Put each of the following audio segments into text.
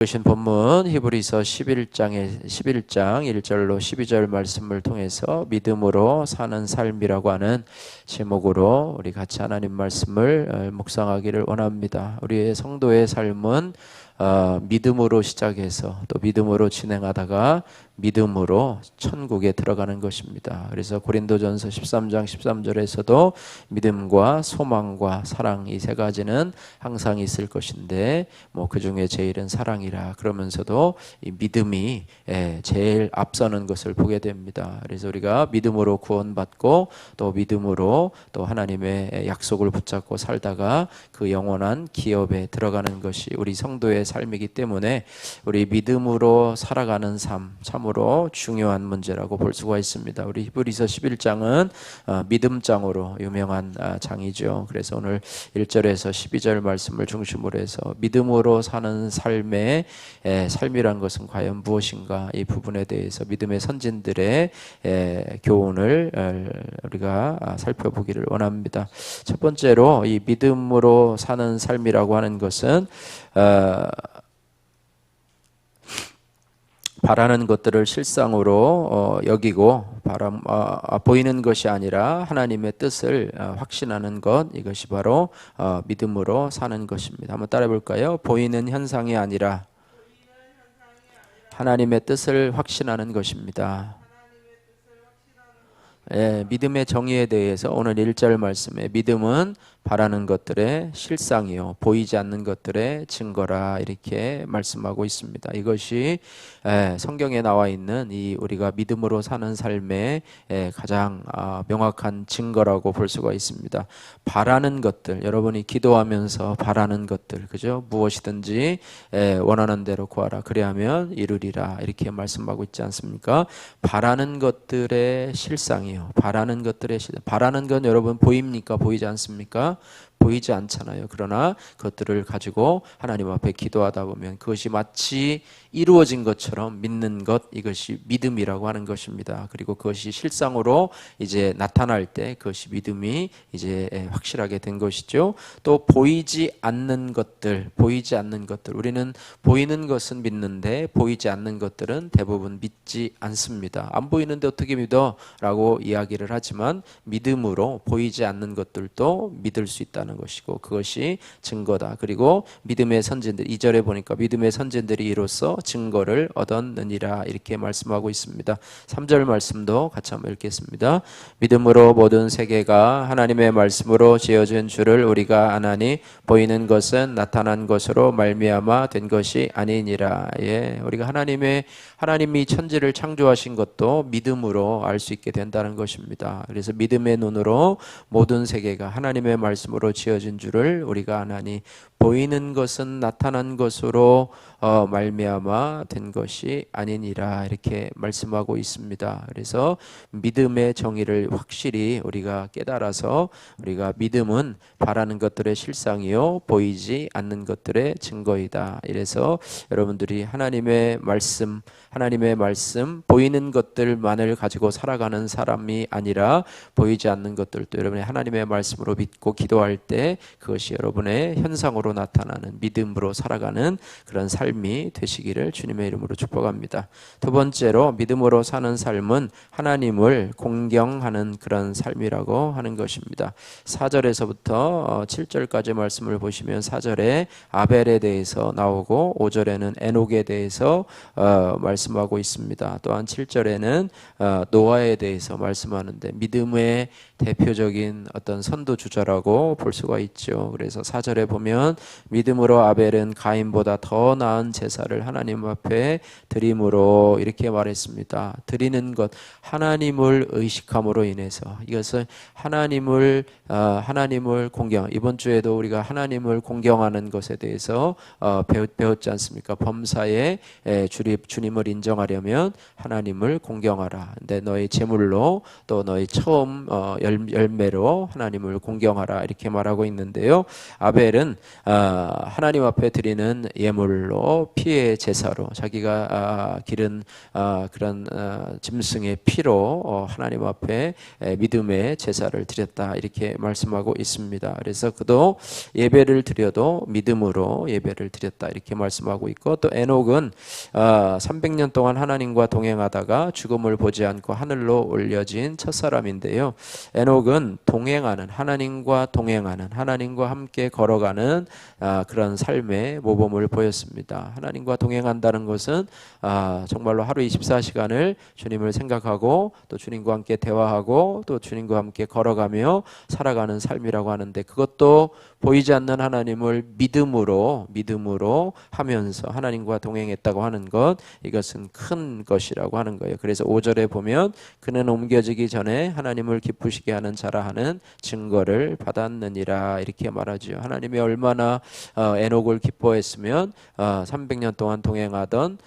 보신 본문 히브리서 11장 1절로 12절 말씀을 통해서 믿음으로 사는 삶이라고 하는 제목으로 우리 같이 하나님 말씀을 묵상하기를 원합니다. 우리의 성도의 삶은 믿음으로 시작해서 또 믿음으로 진행하다가 믿음으로 천국에 들어가는 것입니다. 그래서 고린도전서 13장 13절에서도 믿음과 소망과 사랑 이 세 가지는 항상 있을 것인데 그 중에 제일은 사랑이라 그러면서도 이 믿음이 제일 앞서는 것을 보게 됩니다. 그래서 우리가 믿음으로 구원받고 또 믿음으로 또 하나님의 약속을 붙잡고 살다가 그 영원한 기업에 들어가는 것이 우리 성도의 삶이기 때문에 우리 믿음으로 살아가는 삶 참으로 중요한 문제라고 볼 수가 있습니다. 우리 히브리서 11장은 믿음장으로 유명한 장이죠. 그래서 오늘 1절에서 12절 말씀을 중심으로 해서 믿음으로 사는 삶의 삶이란 것은 과연 무엇인가 이 부분에 대해서 믿음의 선진들의 교훈을 우리가 살펴보기를 원합니다. 첫 번째로 이 믿음으로 사는 삶이라고 하는 것은 바라는 것들을 실상으로 여기고 보이는 것이 아니라 하나님의 뜻을 확신하는 것, 이것이 바로 믿음으로 사는 것입니다. 한번 따라해 볼까요? 보이는 현상이 아니라 하나님의 뜻을 확신하는 것입니다. 믿음의 정의에 대해서 오늘 1절 말씀에 믿음은 바라는 것들의 실상이요 보이지 않는 것들의 증거라 이렇게 말씀하고 있습니다. 이것이 성경에 나와 있는 이 우리가 믿음으로 사는 삶의 가장 명확한 증거라고 볼 수가 있습니다. 바라는 것들, 여러분이 기도하면서 바라는 것들, 그죠? 무엇이든지 원하는 대로 구하라 그리하면 이루리라 이렇게 말씀하고 있지 않습니까? 바라는 것들의 실상이요 바라는 것들의 바라는 건 여러분 보입니까? 보이지 않습니까? 보이지 않잖아요. 그러나 그것들을 가지고 하나님 앞에 기도하다 보면 그것이 마치 이루어진 것처럼 믿는 것, 이것이 믿음이라고 하는 것입니다. 그리고 그것이 실상으로 이제 나타날 때 그것이 믿음이 이제 확실하게 된 것이죠. 또 보이지 않는 것들, 우리는 보이는 것은 믿는데 보이지 않는 것들은 대부분 믿지 않습니다. 안 보이는데 어떻게 믿어? 라고 이야기를 하지만 믿음으로 보이지 않는 것들도 믿을 수 있다는 것이고 그것이 증거다. 그리고 믿음의 선진들 2절에 보니까 믿음의 선진들이 이로써 증거를 얻었느니라 이렇게 말씀하고 있습니다. 3절 말씀도 같이 한번 읽겠습니다. 믿음으로 모든 세계가 하나님의 말씀으로 지어진 줄을 우리가 아나니 보이는 것은 나타난 것으로 말미암아 된 것이 아니니라. 우리가 하나님이 천지를 창조하신 것도 믿음으로 알 수 있게 된다는 것입니다. 그래서 믿음의 눈으로 모든 세계가 하나님의 말씀으로 지어진 줄을 우리가 아나니 보이는 것은 나타난 것으로 말미암아 된 것이 아니니라 이렇게 말씀하고 있습니다. 그래서 믿음의 정의를 확실히 우리가 깨달아서 우리가 믿음은 바라는 것들의 실상이요 보이지 않는 것들의 증거이다. 이래서 여러분들이 하나님의 말씀 보이는 것들만을 가지고 살아가는 사람이 아니라 보이지 않는 것들도 여러분이 하나님의 말씀으로 믿고 기도할 때 그것이 여러분의 현상으로 나타나는 믿음으로 살아가는 그런 삶이 되시기를 주님의 이름으로 축복합니다. 두 번째로 믿음으로 사는 삶은 하나님을 공경하는 그런 삶이라고 하는 것입니다. 4절에서부터 7절까지 말씀을 보시면 4절에 아벨에 대해서 나오고 5절에는 에녹에 대해서 말씀하고 있습니다. 또한 7절에는 노아에 대해서 말씀하는데 믿음의 대표적인 어떤 선도주자라고 볼 수가 있죠. 그래서 4절에 보면 믿음으로 아벨은 가인보다 더 나은 제사를 하나님 앞에 드림으로 이렇게 말했습니다. 드리는 것, 하나님을 의식함으로 인해서 이것은 하나님을 공경. 이번 주에도 우리가 하나님을 공경하는 것에 대해서 배웠지 않습니까? 범사에 주님을 인정하려면 하나님을 공경하라. 근데 너의 제물로 또 너의 처음 열매로 하나님을 공경하라 이렇게 말하고 있는데요. 아벨은 하나님 앞에 드리는 예물로 피의 제사로 자기가 기른 그런 짐승의 피로 하나님 앞에 믿음의 제사를 드렸다 이렇게 말씀하고 있습니다. 그래서 그도 예배를 드려도 믿음으로 예배를 드렸다 이렇게 말씀하고 있고, 또 에녹은 300년 동안 하나님과 동행하다가 죽음을 보지 않고 하늘로 올려진 첫사람인데요. 에녹은 동행하는, 하나님과 동행하는, 하나님과 함께 걸어가는 그런 삶의 모범을 보였습니다. 하나님과 동행한다는 것은 정말로 하루 24시간을 주님을 생각하고 또 주님과 함께 대화하고 또 주님과 함께 걸어가며 살아가는 삶이라고 하는데, 그것도 보이지 않는 하나님을 믿음으로 하면서 하나님과 동행했다고 하는 것, 이것은 큰 것이라고 하는 거예요. 그래서 5절에 보면 그는 옮겨지기 전에 하나님을 기쁘시게 하는 자라 하는 증거를 받았느니라 이렇게 말하죠. 하나님이 얼마나 에녹을 기뻐했으면 300년 동안 동행하던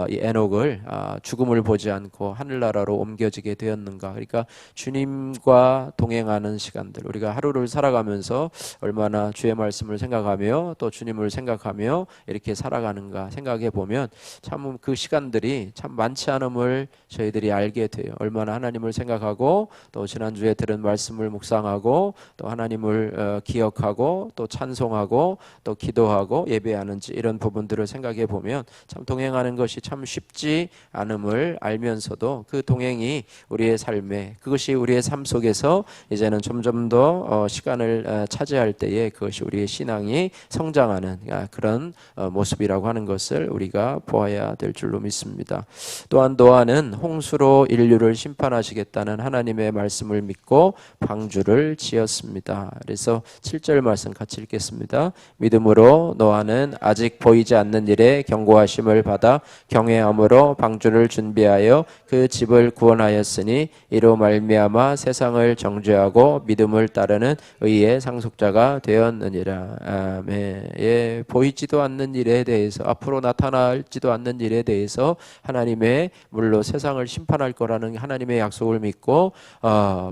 이 에녹을 죽음을 보지 않고 하늘나라로 옮겨지게 되었는가. 그러니까 주님과 동행하는 시간들, 우리가 하루를 살아가면서 얼마나 주의 말씀을 생각하며 또 주님을 생각하며 이렇게 살아가는가 생각해 보면 참 그 시간들이 참 많지 않음을 저희들이 알게 돼요. 얼마나 하나님을 생각하고 또 지난주에 들은 말씀을 묵상하고 또 하나님을 기억하고 또 찬송하고 또 기도하고 예배하는지, 이런 부분들을 생각해 보면 참 동행하는 것이 참 쉽지 않음을 알면서도 그 동행이 우리의 삶에, 그것이 우리의 삶 속에서 이제는 점점 더 시간을 차지할 때에 그것이 우리의 신앙이 성장하는 그런 모습이라고 하는 것을 우리가 보아야 될 줄로 믿습니다. 또한 노아는 홍수로 인류를 심판하시겠다는 하나님의 말씀을 믿고 방주를 지었습니다. 그래서 7절 말씀 같이 읽겠습니다. 믿음으로 노아는 아직 보이지 않는 일에 경고하심을 받아 경외함으로 방주를 준비하여 그 집을 구원하였으니 이로 말미암아 세상을 정죄하고 믿음을 따르는 의의 상속자가 되었느니라. 아멘. 예, 보이지도 않는 일에 대해서, 앞으로 나타날지도 않는 일에 대해서 하나님의 물로 세상을 심판할 거라는 하나님의 약속을 믿고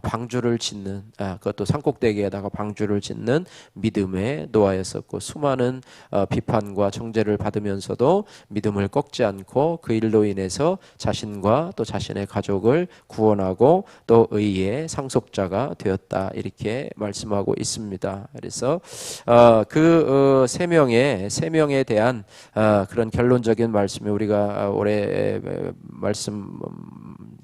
방주를 짓는, 그것도 산꼭대기에다가 방주를 짓는 믿음의 노아였었고, 수많은 비판과 정죄를 받으면서도 믿음을 꺾지 않고 그 일로 인해서 자신과 또 자신의 가족을 구원하고 또 의의 상속자가 되었다 이렇게 말씀하고 있습니다. 그래서 그 세 명에 대한 그런 결론적인 말씀이 우리가 올해 말씀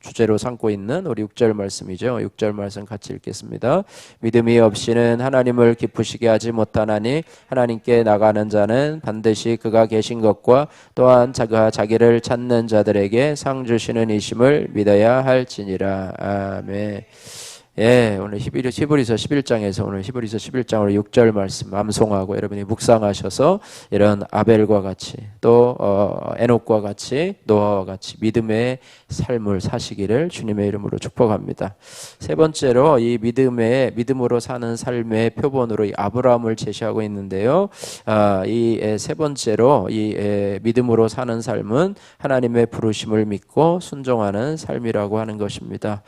주제로 삼고 있는 우리 6절 말씀이죠. 6절 말씀 같이 읽겠습니다. 믿음이 없이는 하나님을 기쁘시게 하지 못하나니 하나님께 나가는 자는 반드시 그가 계신 것과 또한 그가 자기를 찾는 자들에게 상 주시는 이심을 믿어야 할지니라. 아멘. 예, 오늘 히브리서 11장에서 오늘 히브리서 11장으로 6절 말씀 암송하고 여러분이 묵상하셔서 이런 아벨과 같이 또 에녹과 같이 노아와 같이 믿음의 삶을 사시기를 주님의 이름으로 축복합니다. 세 번째로 이 믿음으로 사는 삶의 표본으로 이 아브라함을 제시하고 있는데요. 이 세 번째로 이 믿음으로 사는 삶은 하나님의 부르심을 믿고 순종하는 삶이라고 하는 것입니다.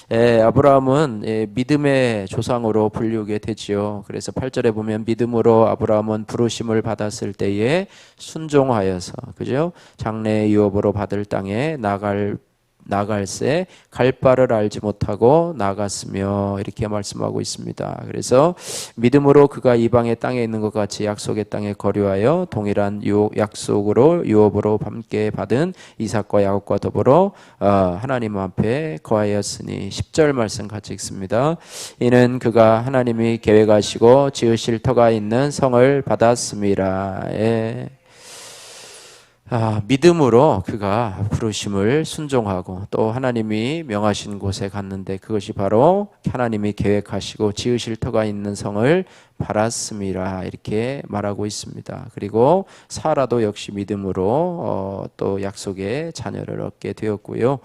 아브라함은 믿음의 조상으로 불리우게 되지요. 그래서 8절에 보면 믿음으로 아브라함은 부르심을 받았을 때에 순종하여서, 그죠? 장래의 유업으로 받을 땅에 나갈새 갈 바를 알지 못하고 나갔으며 이렇게 말씀하고 있습니다. 그래서 믿음으로 그가 이방의 땅에 있는 것 같이 약속의 땅에 거류하여 동일한 약속으로 유업으로 함께 받은 이삭과 야곱과 더불어 하나님 앞에 거하였으니 10절 말씀 같이 읽습니다. 이는 그가 하나님이 계획하시고 지으실 터가 있는 성을 받았음이라. 믿음으로 그가 부르심을 순종하고 또 하나님이 명하신 곳에 갔는데 그것이 바로 하나님이 계획하시고 지으실 터가 있는 성을 바랐음이라 이렇게 말하고 있습니다. 그리고 사라도 역시 믿음으로 또 약속의 자녀를 얻게 되었고요.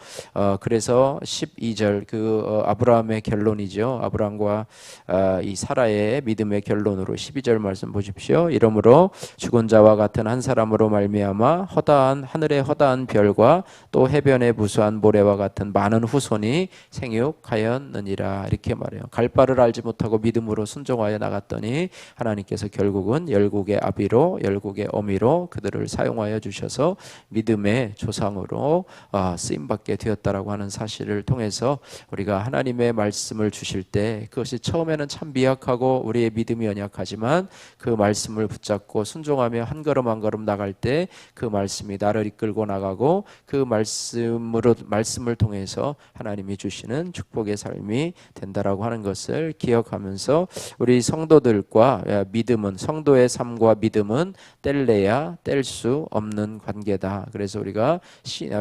그래서 12절 아브라함의 결론이죠. 아브라함과 이 사라의 믿음의 결론으로 12절 말씀 보십시오. 이러므로 죽은 자와 같은 한 사람으로 말미암아 하늘의 허다한 별과 또 해변의 무수한 모래와 같은 많은 후손이 생육하였느니라 이렇게 말해요. 갈 바를 알지 못하고 믿음으로 순종하여 나갔더니 하나님께서 결국은 열국의 아비로 열국의 어미로 그들을 사용하여 주셔서 믿음의 조상으로 쓰임 받게 되었다라고 하는 사실을 통해서 우리가 하나님의 말씀을 주실 때 그것이 처음에는 참 미약하고 우리의 믿음이 연약하지만 그 말씀을 붙잡고 순종하며 한 걸음 한 걸음 나갈 때 그 말씀이 나를 이끌고 나가고 그 말씀을 통해서 하나님이 주시는 축복의 삶이 된다라고 하는 것을 기억하면서 우리 성도들과 믿음은 성도의 삶과 믿음은 뗄래야 뗄 수 없는 관계다. 그래서 우리가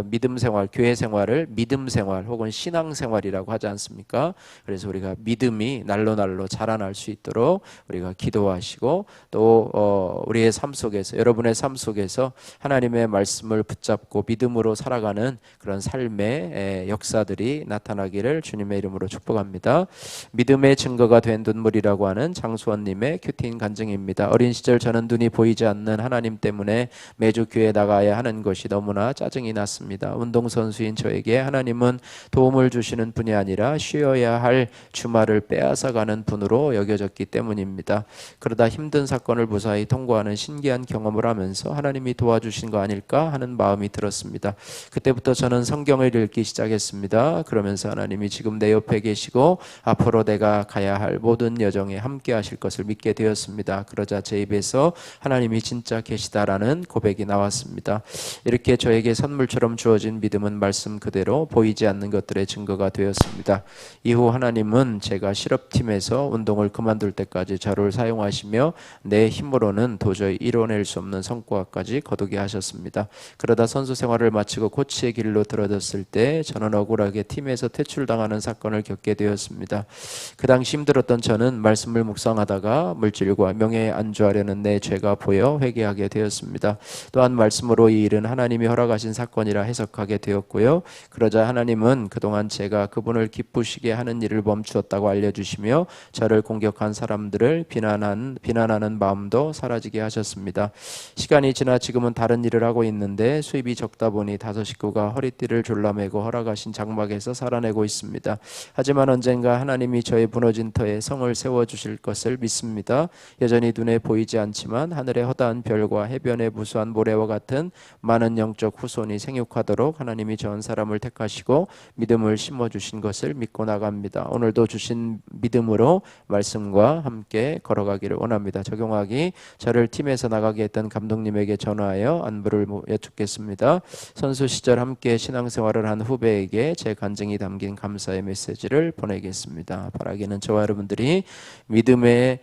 믿음 생활, 교회 생활을 믿음 생활 혹은 신앙 생활이라고 하지 않습니까? 그래서 우리가 믿음이 날로 날로 자라날 수 있도록 우리가 기도하시고 또 우리의 삶 속에서 여러분의 삶 속에서 하나님의 말씀을 붙잡고 믿음으로 살아가는 그런 삶의 역사들이 나타나기를 주님의 이름으로 축복합니다. 믿음의 증거가 된 눈물이라고 하는 장수원님의 큐티인 간증입니다. 어린 시절 저는 눈이 보이지 않는 하나님 때문에 매주 교회 나가야 하는 것이 너무나 짜증이 났습니다. 운동선수인 저에게 하나님은 도움을 주시는 분이 아니라 쉬어야 할 주말을 빼앗아가는 분으로 여겨졌기 때문입니다. 그러다 힘든 사건을 무사히 통과하는 신기한 경험을 하면서 하나님이 도와주신 거 아닐까 하는 마음이 들었습니다. 그때부터 저는 성경을 읽기 시작했습니다. 그러면서 하나님이 지금 내 옆에 계시고 앞으로 내가 가야 할 모든 여정에 함께 하실 것을 믿게 되었습니다. 그러자 제 입에서 하나님이 진짜 계시다라는 고백이 나왔습니다. 이렇게 저에게 선물처럼 주어진 믿음은 말씀 그대로 보이지 않는 것들의 증거가 되었습니다. 이후 하나님은 제가 실업팀에서 운동을 그만둘 때까지 저를 사용하시며 내 힘으로는 도저히 이뤄낼 수 없는 성과까지 거두게 하셨습니다. 그러다 선수 생활을 마치고 코치의 길로 들어섰을 때 저는 억울하게 팀에서 퇴출당하는 사건을 겪게 되었습니다. 그 당시 힘들었던 저는 말씀을 묵상하다가 물질과 명예에 안주하려는 내 죄가 보여 회개하게 되었습니다. 또한 말씀으로 이 일은 하나님이 허락하신 사건이라 해석하게 되었고요. 그러자 하나님은 그동안 제가 그분을 기쁘시게 하는 일을 멈추었다고 알려주시며 저를 공격한 사람들을 비난하는 마음도 사라지게 하셨습니다. 시간이 지나 지금은 다른 일을 하고 있는데 수입이 적다 보니 다섯 식구가 허리띠를 졸라매고 허락하신 장막에서 살아내고 있습니다. 하지만 언젠가 하나님이 저의 무너진 터에 성을 세워주실 것을 믿습니다. 여전히 눈에 보이지 않지만 하늘의 허다한 별과 해변의 무수한 모래와 같은 많은 영적 후손이 생육하도록 하나님이 저 한 사람을 택하시고 믿음을 심어주신 것을 믿고 나갑니다. 오늘도 주신 믿음으로 말씀과 함께 걸어가기를 원합니다. 적용하기 저를 팀에서 나가게 했던 감독님에게 전화하여 안부를 여쭙겠습니다. 선수 시절 함께 신앙생활을 한 후배에게 제 간증이 담긴 감사의 메시지를 보내겠습니다. 바라기는 저와 여러분들이 믿음으로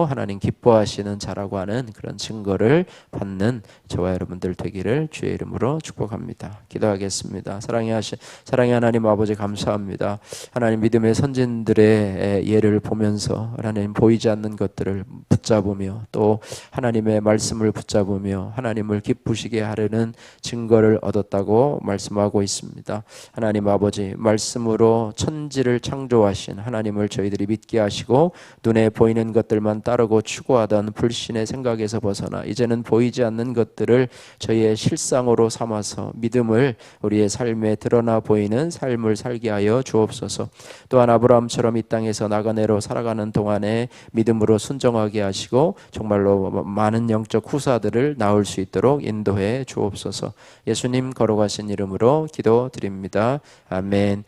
하나님 기뻐하시는 자라고 하는 그런 증거를 받는 저와 여러분들 되기를 주의 이름으로 축복합니다. 기도하겠습니다. 사랑의 하나님 아버지 감사합니다. 하나님 믿음의 선진들의 예를 보면서 하나님 보이지 않는 것들을 붙잡으며 또 하나님의 말씀을 붙잡으며 하나님을 기쁘시게 하려는 증거를 얻었다고 말씀하고 있습니다. 하나님 아버지 말씀으로 천지를 창조하신 하나님을 저희들이 믿게 하시고 눈에 보이는 것들만 따르고 추구하던 불신의 생각에서 벗어나 이제는 보이지 않는 것들을 저희의 실상으로 삼아서 믿음을 우리의 삶에 드러나 보이는 삶을 살게 하여 주옵소서. 또한 아브라함처럼 이 땅에서 나그네로 살아가는 동안에 믿음으로 순종하게 하시고 정말로 많은 영적 후사들을 낳을 수 있도록 인도해 주옵소서. 예수님 거룩하신 이름으로 기도드립니다. 아멘.